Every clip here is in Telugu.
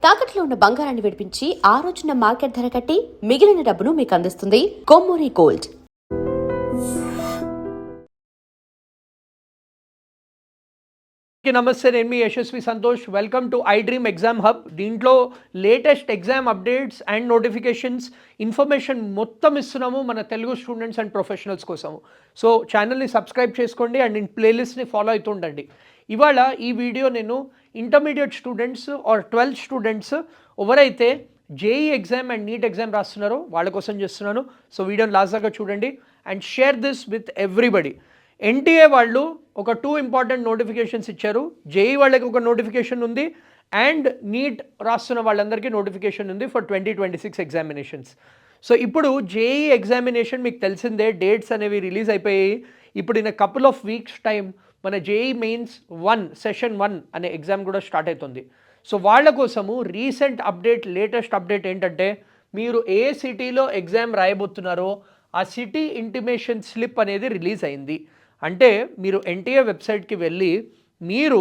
తాకట్లో ఉన్న బంగారాన్ని విడిపించి ఆ రోజున మార్కెట్ ధర కట్టి మిగిలిన డబ్బును మీకు అందిస్తుంది కొమ్మూరి గోల్డ్. నమస్తే, నేను మీ Yashasvi Santosh. Welcome to I dream exam hub. దీంట్లో latest exam updates and notifications information మొత్తం ఇస్తున్నాము మన తెలుగు స్టూడెంట్స్ అండ్ ప్రొఫెషనల్స్ కోసము. సో ఛానల్ని సబ్స్క్రైబ్ చేసుకోండి అండ్ ప్లేలిస్ట్ని ఫాలో అవుతూ ఉండండి. ఇవాళ ఈ వీడియో నేను intermediate students or 12th students ఎవరైతే JEE exam and NEET exam రాస్తున్నారో వాళ్ళ కోసం చేస్తున్నాను. సో వీడియోని లాస్ట్ దాకా చూడండి and share this with everybody. NTA వాళ్ళు ఒక 2 ఇంపార్టెంట్ నోటిఫికేషన్స్ ఇచ్చారు. జేఈ వాళ్ళకి ఒక నోటిఫికేషన్ ఉంది అండ్ నీట్ రాస్తున్న వాళ్ళందరికీ నోటిఫికేషన్ ఉంది ఫర్ 2026 ఎగ్జామినేషన్స్. సో ఇప్పుడు జేఈ ఎగ్జామినేషన్ మీకు తెలిసిందే, డేట్స్ అనేవి రిలీజ్ అయిపోయాయి. ఇప్పుడు in couple of weeks time మన జేఈ మెయిన్స్ 1 సెషన్ 1 అనే ఎగ్జామ్ కూడా స్టార్ట్ అవుతుంది. సో వాళ్ళ కోసము రీసెంట్ అప్డేట్, లేటెస్ట్ అప్డేట్ ఏంటంటే, మీరు ఏ సిటీలో ఎగ్జామ్ రాయబోతున్నారో ఆ సిటీ ఇంటిమేషన్ స్లిప్ అనేది రిలీజ్ అయింది. అంటే మీరు ఎన్టీఏ వెబ్సైట్కి వెళ్ళి మీరు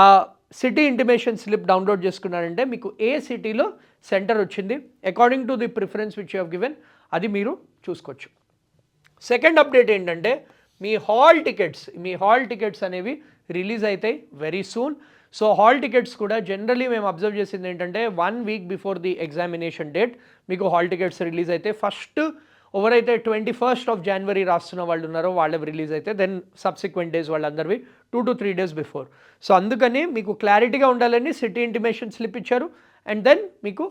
ఆ సిటీ ఇంటిమేషన్ స్లిప్ డౌన్లోడ్ చేసుకున్నారంటే మీకు ఏ సిటీలో సెంటర్ వచ్చింది according to the preference which you have given, అది మీరు చూసుకోవచ్చు. సెకండ్ అప్డేట్ ఏంటంటే, మీ హాల్ టికెట్స్ అనేవి రిలీజ్ అవుతాయి very soon. So hall tickets కూడా జనరలీ మేము అబ్జర్వ్ చేసింది ఏంటంటే 1 week before the examination date మీకు హాల్ టికెట్స్ రిలీజ్ అయితే, ఫస్ట్ ఎవరైతే 21st of January రాస్తున్న వాళ్ళు ఉన్నారో వాళ్ళవి రిలీజ్ అయితే, దెన్ సబ్సిక్వెంట్ డేస్ వాళ్ళందరివి 2 to 3 days బిఫోర్. సో అందుకని మీకు క్లారిటీగా ఉండాలని సిటీ ఇంటిమేషన్ స్లిప్ ఇచ్చారు అండ్ దెన్ మీకు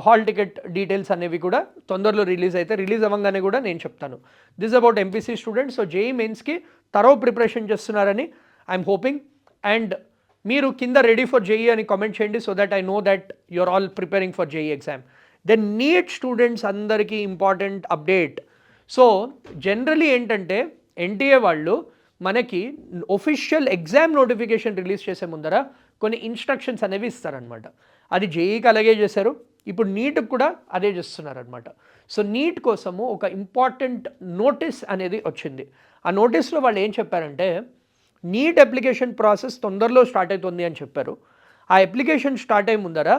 హాల్ టికెట్ డీటెయిల్స్ అనేవి కూడా తొందరలో రిలీజ్ అయితే, రిలీజ్ అవ్వగానే కూడా నేను చెప్తాను. This about MPC students. So JEE మెయిన్స్కి తరో ప్రిపరేషన్ చేస్తున్నారని ఐఎమ్ హోపింగ్. అండ్ మీరు కింద రెడీ ఫర్ జేఈ అని కామెంట్ చేయండి so that I know that you're all preparing for JEE exam. Then NEET students అందరికీ ఇంపార్టెంట్ అప్డేట్. సో జనరలీ ఏంటంటే ఎన్టీఏ వాళ్ళు మనకి ఒఫిషియల్ ఎగ్జామ్ నోటిఫికేషన్ రిలీజ్ చేసే ముందర కొన్ని ఇన్స్ట్రక్షన్స్ అనేవి ఇస్తారనమాట. అది జేఈకి అలాగే చేశారు, ఇప్పుడు నీట్కి కూడా అదే చేస్తున్నారనమాట. సో నీట్ కోసము ఒక ఇంపార్టెంట్ నోటీస్ అనేది వచ్చింది. ఆ నోటీస్లో వాళ్ళు ఏం చెప్పారంటే, నీట్ అప్లికేషన్ ప్రాసెస్ తొందరలో స్టార్ట్ అవుతుంది అని చెప్పారు. ఆ అప్లికేషన్ స్టార్ట్ అయ్యే ముందర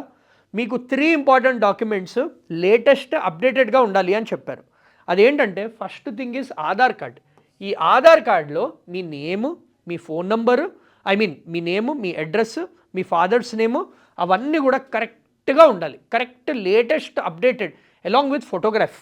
మీకు 3 ఇంపార్టెంట్ డాక్యుమెంట్స్ లేటెస్ట్ అప్డేటెడ్గా ఉండాలి అని చెప్పారు. అదేంటంటే, first thing is Aadhaar card. ఈ ఆధార్ కార్డులో మీ నేము, మీ ఫోన్ నంబరు, మీ నేము, మీ అడ్రస్, మీ ఫాదర్స్ నేము, అవన్నీ కూడా కరెక్ట్గా ఉండాలి. Correct latest updated along with photograph,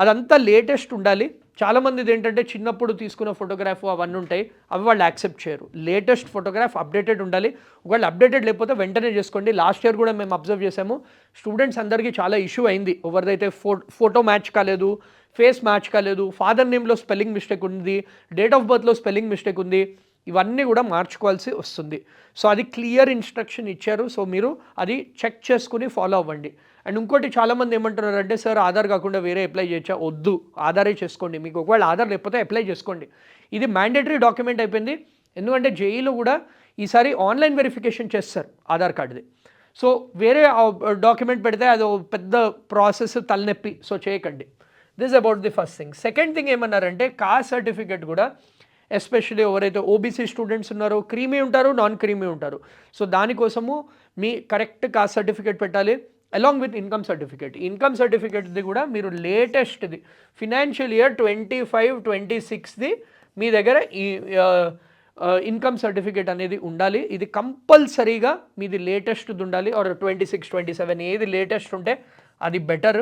అదంతా లేటెస్ట్ ఉండాలి. చాలామందిది ఏంటంటే చిన్నప్పుడు తీసుకున్న ఫోటోగ్రాఫ్ అవన్నీ ఉంటాయి, అవి వాళ్ళు యాక్సెప్ట్ చేయరు. లేటెస్ట్ ఫోటోగ్రాఫ్ అప్డేటెడ్ ఉండాలి. ఒకవేళ అప్డేటెడ్ లేకపోతే వెంటనే చేసుకోండి. లాస్ట్ ఇయర్ కూడా మేము అబ్జర్వ్ చేసాము, స్టూడెంట్స్ అందరికీ చాలా ఇష్యూ అయింది. ఎవరిదైతే ఫోటో మ్యాచ్ కాలేదు, ఫేస్ మ్యాచ్ కాలేదు, ఫాదర్ నేమ్లో స్పెల్లింగ్ మిస్టేక్ ఉంది, డేట్ ఆఫ్ బర్త్లో స్పెల్లింగ్ మిస్టేక్ ఉంది, ఇవన్నీ కూడా మార్చుకోవాల్సి వస్తుంది. సో అది క్లియర్ ఇన్స్ట్రక్షన్ ఇచ్చారు. సో మీరు అది చెక్ చేసుకుని ఫాలో అవ్వండి. అండ్ ఇంకోటి చాలామంది ఏమంటున్నారంటే, సార్ ఆధార్ కాకుండా వేరే అప్లై చేయొచ్చా? వద్దు, ఆధారే చేసుకోండి. మీకు ఒకవేళ ఆధార్ లేకపోతే అప్లై చేసుకోండి. ఇది మ్యాండేటరీ డాక్యుమెంట్ అయిపోయింది. ఎందుకంటే జేఈలో కూడా ఈసారి ఆన్లైన్ వెరిఫికేషన్ చేస్తారు ఆధార్ కార్డుది. సో వేరే డాక్యుమెంట్ పెడితే అది పెద్ద ప్రాసెస్, తలనొప్పి. సో చేయకండి. This about the first thing. Second thing ఏమన్నారంటే, కాస్ట్ సర్టిఫికేట్ కూడా ఎస్పెషల్లీ ఎవరైతే ఓబీసీ స్టూడెంట్స్ ఉన్నారో, క్రీమీ ఉంటారు, నాన్ క్రీమీ ఉంటారు. సో దానికోసము మీ కరెక్ట్ కాస్ట్ సర్టిఫికేట్ పెట్టాలి along with income certificate. Income సర్టిఫికేట్ది కూడా మీరు లేటెస్ట్ది ఫినాన్షియల్ ఇయర్ 25-26ది మీ దగ్గర ఈ ఇన్కమ్ సర్టిఫికేట్ అనేది ఉండాలి. ఇది కంపల్సరీగా మీది లేటెస్ట్ది ఉండాలి. ఆర్ 26-27 ఏది లేటెస్ట్ ఉంటే అది బెటర్.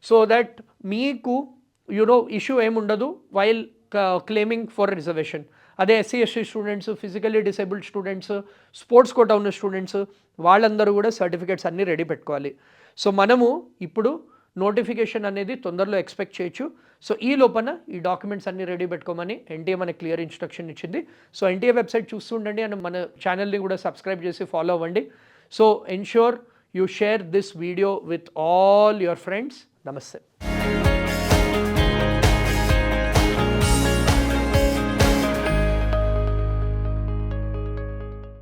సో దట్ మీకు ఇష్యూ ఏముండదు వైల్ క్లెయిమింగ్ ఫర్ రిజర్వేషన్. అదే SC ST students, physically disabled students, sports quota ఉన్న స్టూడెంట్స్, వాళ్ళందరూ కూడా సర్టిఫికేట్స్ అన్నీ రెడీ పెట్టుకోవాలి. సో మనము ఇప్పుడు నోటిఫికేషన్ అనేది తొందరలో ఎక్స్పెక్ట్ చేయొచ్చు. సో ఈ లోపల ఈ డాక్యుమెంట్స్ అన్నీ రెడీ పెట్టుకోమని ఎన్టీఏ మనకి క్లియర్ ఇన్స్ట్రక్షన్ ఇచ్చింది. సో ఎన్టీఏ వెబ్సైట్ చూస్తూ ఉండండి అండ్ మన ఛానల్ని కూడా సబ్స్క్రైబ్ చేసి ఫాలో అవ్వండి. So ensure you share this video with all your friends. నమస్తే.